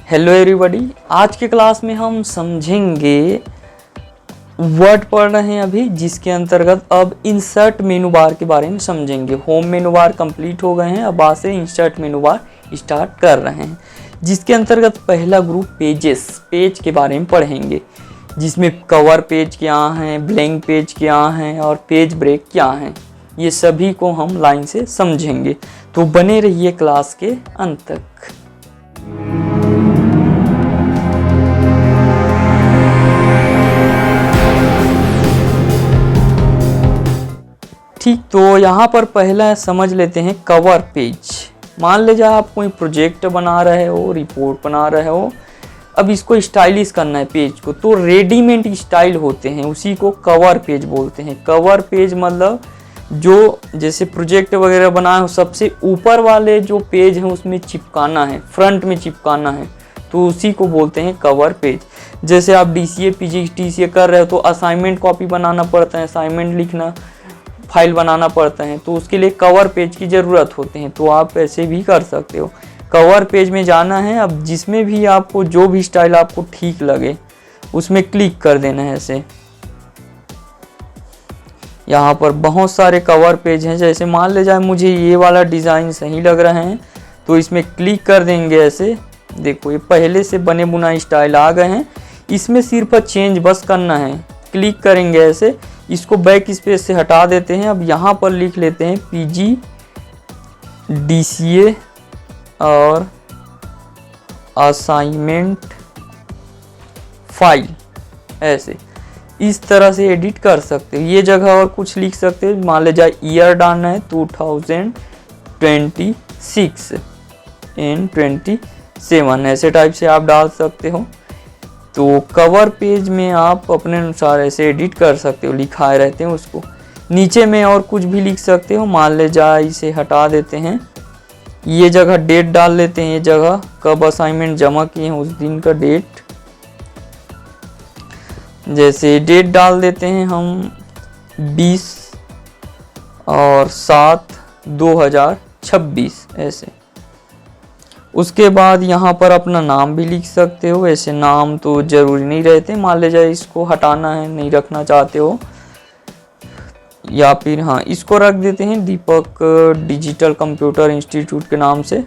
Hello everybody, आज के class में हम समझेंगे वर्ड पढ़ रहे हैं अभी, जिसके अंतर्गत अब इंसर्ट मेनू बार के बारे में समझेंगे। होम मेनू बार कंप्लीट हो गए हैं, अब आज से इंसर्ट मेनू बार स्टार्ट कर रहे हैं, जिसके अंतर्गत पहला ग्रुप पेज के बारे में पढ़ेंगे, जिसमें कवर पेज क्या हैं, ब्लैंक पेज क्या हैं और पेज ब्रेक क्या हैं। ये सभी को हम लाइन से समझेंगे, तो बने रहिए क्लास के अंत तक। ठीक, तो यहाँ पर पहला समझ लेते हैं कवर पेज। मान लीजिए आप कोई प्रोजेक्ट बना रहे हो, रिपोर्ट बना रहे हो, अब इसको स्टाइलिश करना है पेज को, तो रेडीमेड स्टाइल होते हैं, उसी को कवर पेज बोलते हैं। कवर पेज मतलब जो जैसे प्रोजेक्ट वगैरह बनाए हो, सबसे ऊपर वाले जो पेज हैं उसमें चिपकाना है, फ्रंट में चिपकाना है, तो उसी को बोलते हैं कवर पेज। जैसे आप DCA PGDCA कर रहे हो तो असाइनमेंट कॉपी बनाना पड़ता है, असाइनमेंट लिखना, फाइल बनाना पड़ता है, तो उसके लिए कवर पेज की ज़रूरत होते हैं। तो आप ऐसे भी कर सकते हो, कवर पेज में जाना है। अब जिसमें भी आपको जो भी स्टाइल आपको ठीक लगे उसमें क्लिक कर देना है। ऐसे यहाँ पर बहुत सारे कवर पेज हैं, जैसे मान ले जाए मुझे ये वाला डिज़ाइन सही लग रहा है तो इसमें क्लिक कर देंगे। ऐसे देखो, ये पहले से बने बुनाई स्टाइल आ गए हैं, इसमें सिर्फ चेंज बस करना है, क्लिक करेंगे ऐसे। इसको बैक स्पेस से हटा देते हैं। अब यहाँ पर लिख लेते हैं PGDCA और असाइनमेंट फाइल। ऐसे इस तरह से एडिट कर सकते हो। ये जगह और कुछ लिख सकते हो, मान ले जाए ईयर डालना है 2026 एंड 27, ऐसे टाइप से आप डाल सकते हो। तो कवर पेज में आप अपने अनुसार ऐसे एडिट कर सकते हो, लिखाए रहते हैं उसको। नीचे में और कुछ भी लिख सकते हो, मान ले जाए इसे हटा देते हैं, ये जगह डेट डाल लेते हैं, ये जगह कब असाइनमेंट जमा किए हैं उस दिन का डेट। जैसे डेट डाल देते हैं हम 20/7/2026 ऐसे। उसके बाद यहाँ पर अपना नाम भी लिख सकते हो। ऐसे नाम तो ज़रूरी नहीं रहते, मान ले जाए इसको हटाना है, नहीं रखना चाहते हो, या फिर हाँ इसको रख देते हैं दीपक डिजिटल कंप्यूटर इंस्टीट्यूट के नाम से,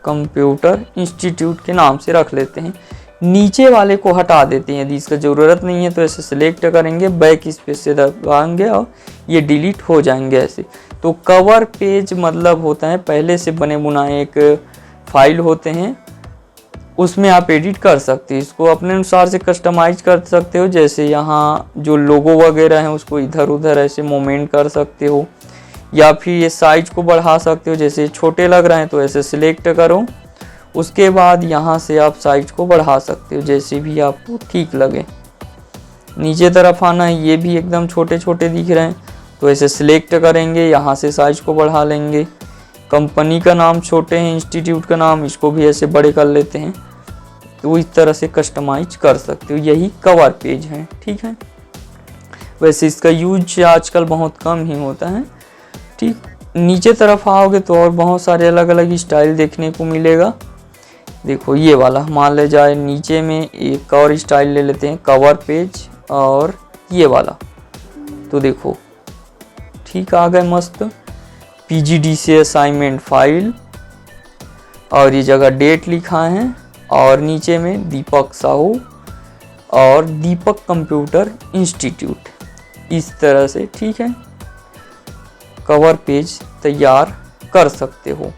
कंप्यूटर इंस्टीट्यूट के नाम से रख लेते हैं। नीचे वाले को हटा देते हैं, यदि इसका ज़रूरत नहीं है तो ऐसे सिलेक्ट करेंगे, बैक स्पेस से दबाएंगे और ये डिलीट हो जाएंगे ऐसे। तो कवर पेज मतलब होता है पहले से बने बुनाए एक फाइल होते हैं, उसमें आप एडिट कर सकते हो, इसको अपने अनुसार से कस्टमाइज कर सकते हो। जैसे यहाँ जो लोगो वगैरह हैं उसको इधर उधर ऐसे मूवमेंट कर सकते हो, या फिर ये साइज को बढ़ा सकते हो। जैसे छोटे लग रहे हैं तो ऐसे सिलेक्ट करो, उसके बाद यहाँ से आप साइज को बढ़ा सकते हो जैसे भी आपको ठीक लगे। नीचे तरफ आना है, ये भी एकदम छोटे छोटे दिख रहे हैं तो ऐसे सिलेक्ट करेंगे, यहाँ से साइज को बढ़ा लेंगे। कंपनी का नाम छोटे हैं, इंस्टीट्यूट का नाम, इसको भी ऐसे बड़े कर लेते हैं। तो इस तरह से कस्टमाइज कर सकते हो, यही कवर पेज है। ठीक है, वैसे इसका यूज आजकल बहुत कम ही होता है। ठीक, नीचे तरफ आओगे तो और बहुत सारे अलग अलग स्टाइल देखने को मिलेगा। देखो ये वाला, मान ले जाए नीचे में एक और स्टाइल ले लेते हैं, कवर पेज और ये वाला, तो देखो ठीक आ गए मस्त। PGDCA असाइनमेंट फाइल और ये जगह डेट लिखा है और नीचे में दीपक साहू और दीपक कंप्यूटर इंस्टीट्यूट, इस तरह से। ठीक है, कवर पेज तैयार कर सकते हो।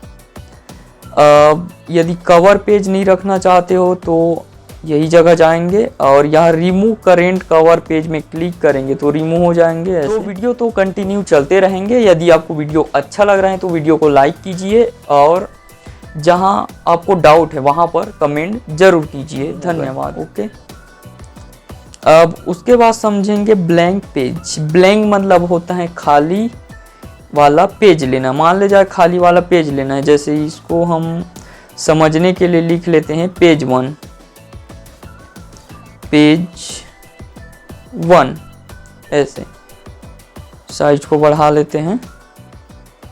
यदि कवर पेज नहीं रखना चाहते हो तो यही जगह जाएंगे और यहाँ रिमूव करेंट कवर पेज में क्लिक करेंगे तो रिमूव हो जाएंगे ऐसे। तो वीडियो तो कंटिन्यू चलते रहेंगे। यदि आपको वीडियो अच्छा लग रहा है तो वीडियो को लाइक कीजिए और जहाँ आपको डाउट है वहाँ पर कमेंट जरूर कीजिए। धन्यवाद। ओके, अब उसके बाद समझेंगे ब्लैंक पेज। ब्लैंक मतलब होता है खाली वाला पेज लेना। मान ले जाए खाली वाला पेज लेना है, जैसे इसको हम समझने के लिए लिख लेते हैं पेज 1 ऐसे। साइज को बढ़ा लेते हैं।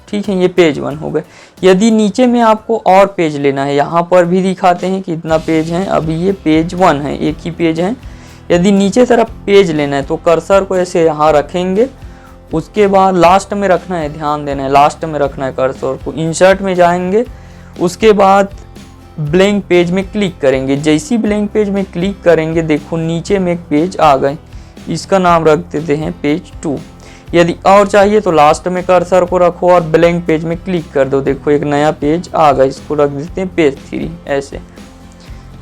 ठीक है, ये पेज 1 हो गए। यदि नीचे में आपको और पेज लेना है, यहाँ पर भी दिखाते हैं कितना पेज है। अभी ये पेज 1 है, एक ही पेज है। यदि नीचे तरफ पेज लेना है तो कर्सर को ऐसे यहाँ रखेंगे, उसके बाद लास्ट में रखना है, ध्यान देना है, लास्ट में रखना है कर्सर को। इंसर्ट में जाएंगे, उसके बाद ब्लैंक पेज में क्लिक करेंगे। जैसी ब्लैंक पेज में क्लिक करेंगे, देखो नीचे में एक पेज आ गए, इसका नाम रख देते हैं पेज 2। यदि और चाहिए तो लास्ट में कर्सर को रखो और ब्लैंक पेज में क्लिक कर दो, देखो एक नया पेज आ गया, इसको रख देते हैं पेज 3 ऐसे।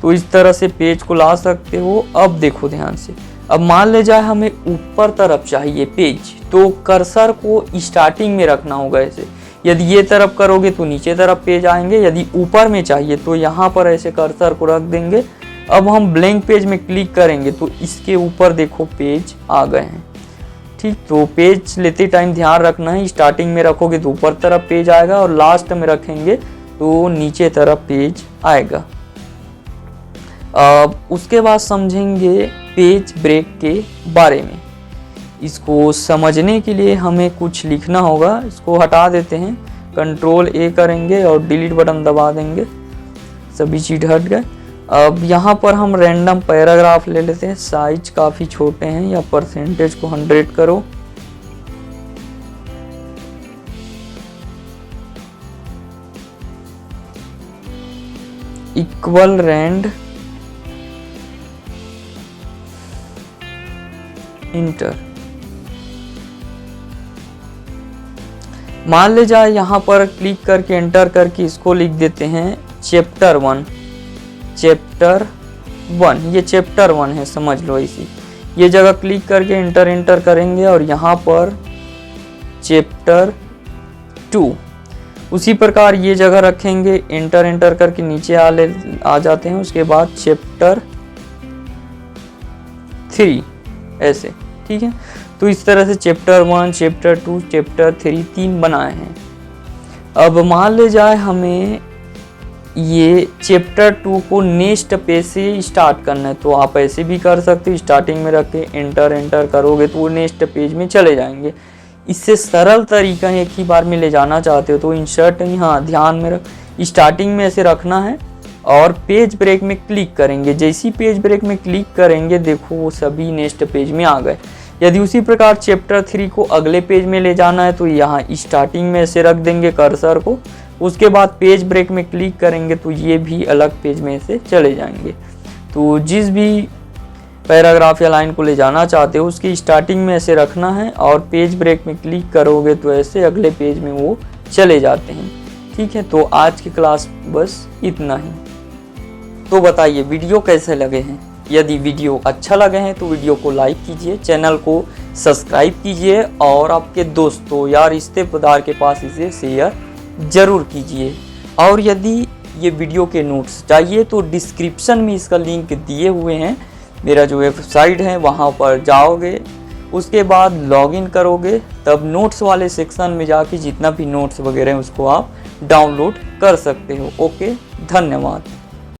तो इस तरह से पेज को ला सकते हो। अब देखो ध्यान से, अब मान ले जाए हमें ऊपर तरफ चाहिए पेज, तो कर्सर को स्टार्टिंग में रखना होगा ऐसे। यदि ये तरफ करोगे तो नीचे तरफ पेज आएंगे, यदि ऊपर में चाहिए तो यहाँ पर ऐसे कर्सर को रख देंगे। अब हम ब्लैंक पेज में क्लिक करेंगे तो इसके ऊपर देखो पेज आ गए हैं। ठीक, तो पेज लेते टाइम ध्यान रखना है, स्टार्टिंग में रखोगे तो ऊपर तरफ पेज आएगा और लास्ट में रखेंगे तो नीचे तरफ पेज आएगा। उसके बाद समझेंगे पेज ब्रेक के बारे में। इसको समझने के लिए हमें कुछ लिखना होगा, इसको हटा देते हैं, Ctrl+A करेंगे और डिलीट बटन दबा देंगे, सभी चीज़ हट गए। अब यहाँ पर हम रैंडम पैराग्राफ ले लेते हैं, साइज काफ़ी छोटे हैं, या परसेंटेज को 100 करो। Equal rand enter. मान ले जाए यहाँ पर क्लिक करके एंटर करके इसको लिख देते हैं चैप्टर 1। चैप्टर 1, ये चैप्टर 1 है, समझ लो इसी। ये जगह क्लिक करके एंटर करेंगे और यहाँ पर चैप्टर 2। उसी प्रकार ये जगह रखेंगे, एंटर करके नीचे आ जाते हैं। उसके बाद चैप्टर 3 ऐसे, ठीक है। तो इस तरह से चैप्टर 1, चैप्टर 2, चैप्टर 3 3 बनाए हैं। अब मान ले जाए हमें ये चैप्टर 2 को नेक्स्ट पेज से स्टार्ट करना है, तो आप ऐसे भी कर सकते हो, स्टार्टिंग में रख के एंटर करोगे तो वो नेक्स्ट पेज में चले जाएंगे। इससे सरल तरीका है, एक ही बार में ले जाना चाहते हो तो इंसर्ट नहीं, हाँ ध्यान में रख, स्टार्टिंग में ऐसे रखना है और पेज ब्रेक में क्लिक करेंगे। जैसी पेज ब्रेक में क्लिक करेंगे, देखो वो सभी नेक्स्ट पेज में आ गए। यदि उसी प्रकार चैप्टर 3 को अगले पेज में ले जाना है तो यहाँ स्टार्टिंग में ऐसे रख देंगे कर्सर को, उसके बाद पेज ब्रेक में क्लिक करेंगे तो ये भी अलग पेज में से चले जाएंगे। तो जिस भी पैराग्राफ या लाइन को ले जाना चाहते हो उसकी स्टार्टिंग में ऐसे रखना है और पेज ब्रेक में क्लिक करोगे तो ऐसे अगले पेज में वो चले जाते हैं। ठीक है, तो आज की क्लास बस इतना ही। तो बताइए वीडियो कैसे लगे हैं। यदि वीडियो अच्छा लगे हैं तो वीडियो को लाइक कीजिए, चैनल को सब्सक्राइब कीजिए और आपके दोस्तों या रिश्तेदार के पास इसे शेयर ज़रूर कीजिए। और यदि ये वीडियो के नोट्स चाहिए तो डिस्क्रिप्शन में इसका लिंक दिए हुए हैं, मेरा जो वेबसाइट है वहाँ पर जाओगे, उसके बाद लॉगिन करोगे, तब नोट्स वाले सेक्शन में जाके जितना भी नोट्स वगैरह हैं उसको आप डाउनलोड कर सकते हो। ओके, धन्यवाद।